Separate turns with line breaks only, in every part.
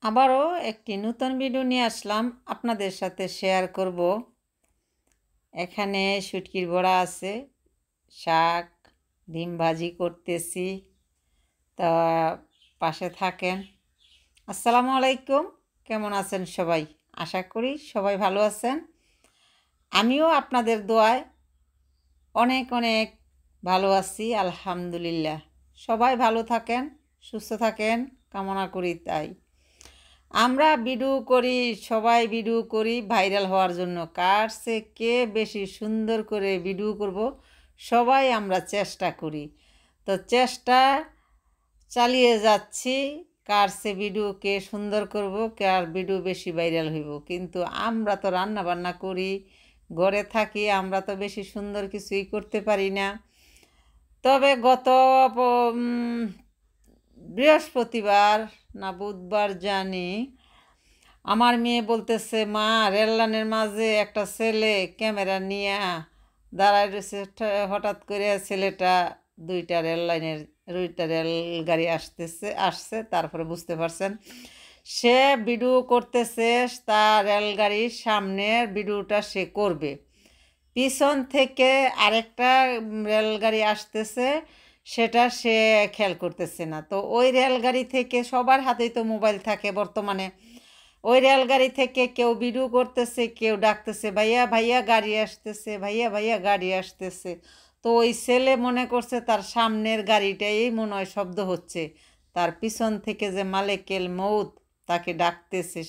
আবারও একটি নতুন ভিডিও নিয়ে আসলাম আপনাদের সাথে শেয়ার করব। এখানে শুটকির বড়া আছে, শাক, ডিম ভাজি করতেছি। তা পাশে থাকেন। আসসালামু আলাইকুম, কেমন আছেন সবাই? আশা করি সবাই ভালো আছেন। আমিও আপনাদের দোয়ায় অনেক অনেক ভালো আছি, আলহামদুলিল্লাহ। সবাই ভালো থাকেন, সুস্থ থাকেন কামনা করি। তাই আমরা ভিডিও করি, সবাই ভিডিও করি ভাইরাল হওয়ার জন্য। কার সে কে বেশি সুন্দর করে ভিডিও করব, সবাই আমরা চেষ্টা করি। তো চেষ্টা চালিয়ে যাচ্ছি, কার সে ভিডিও কে সুন্দর করব, কার ভিডিও বেশি ভাইরাল হইব। কিন্তু আমরা তো রান্না বান্না করি, ঘরে থাকি, আমরা তো বেশি সুন্দর কিছুই করতে পারি না। তবে গত বৃহস্পতিবার না বুধবার জানি, আমার মেয়ে বলতেছে, মা রেললাইনের মাঝে একটা ছেলে ক্যামেরা নিয়ে দাঁড়ায় রয়েছে। হঠাৎ করে ছেলেটা দুইটা রেলগাড়ি আসছে, তারপরে বুঝতে পারছেন সে ভিডিও করতেছে। তার রেলগাড়ির সামনের ভিডিওটা সে করবে, পিছন থেকে আরেকটা রেলগাড়ি আসতেছে, সেটা সে খেয়াল করতেছে না। তো ওই রেলগাড়ি থেকে, সবার হাতেই তো মোবাইল থাকে বর্তমানে, ওই রেলগাড়ি থেকে কেউ ভিডিও করতেছে, কেউ ডাকতেছে, ভাইয়া ভাইয়া গাড়ি আসতেছে, ভাইয়া ভাইয়া গাড়ি আসতেছে। তো ওই ছেলে মনে করছে তার সামনের গাড়িটাই মনে হয় শব্দ হচ্ছে, তার পিছন থেকে যে মালেকেল মউত তাকে ডাকতেছে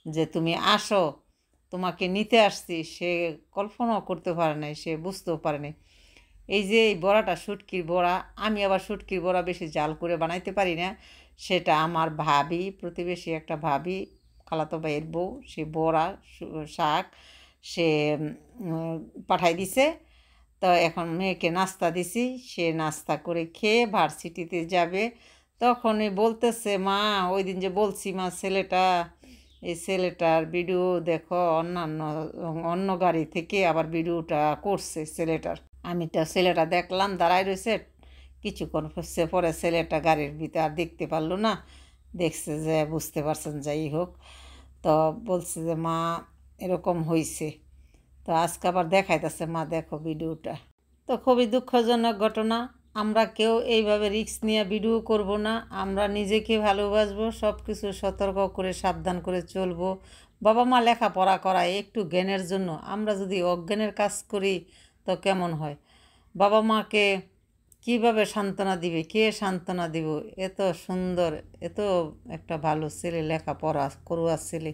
যে তুমি আসো, তোমাকে নিতে আসছি। সে কল্পনাও করতে পারে নাই, সে বুঝতেও পারে নাই। এই যে এই বড়াটা শুটকির বড়া, আমি আবার শুটকির বড়া বেশি জাল করে বানাইতে পারি না। সেটা আমার ভাবি, প্রতিবেশী একটা ভাবি, খালাতো ভাইয়ের বউ, সে বড়া শাক সে পাঠাই দিছে। তো এখন মেয়েকে নাস্তা দিছি, সে নাস্তা করে খেয়ে ভার্সিটিতে যাবে। তখনই বলতেছে, মা ওই দিন যে বলছি মা এই ছেলেটার ভিডিও দেখো, অন্য গাড়ি থেকে আবার ভিডিওটা করছে ছেলেটার। আমি তো ছেলেটা দেখলাম দাঁড়ায় রয়েছে, কিছুক্ষণ পরে ছেলেটা গাড়ির ভিতরে আর দেখতে পারলো না, দেখছে যে বুঝতে পারছেন, যাই হোক। তো বলছে যে মা এরকম হয়েছে। তো আজকে আবার দেখাইতেছে, মা দেখো ভিডিওটা। তো খুবই দুঃখজনক ঘটনা। আমরা কেউ এইভাবে রিস্ক নিয়ে ভিডিও করব না। আমরা নিজেকে ভালোবাসবো, সব কিছু সতর্ক করে সাবধান করে চলবো। বাবা মা লেখাপড়া করায় একটু জ্ঞানের জন্য, আমরা যদি অজ্ঞানের কাজ করি তো কেমন হয়? বাবা মাকে কিভাবে সান্ত্বনা দিবে, কে সান্ত্বনা দিব? এত সুন্দর, এত একটা ভালো ছেলে, লেখাপড়া করুয়া ছেলে।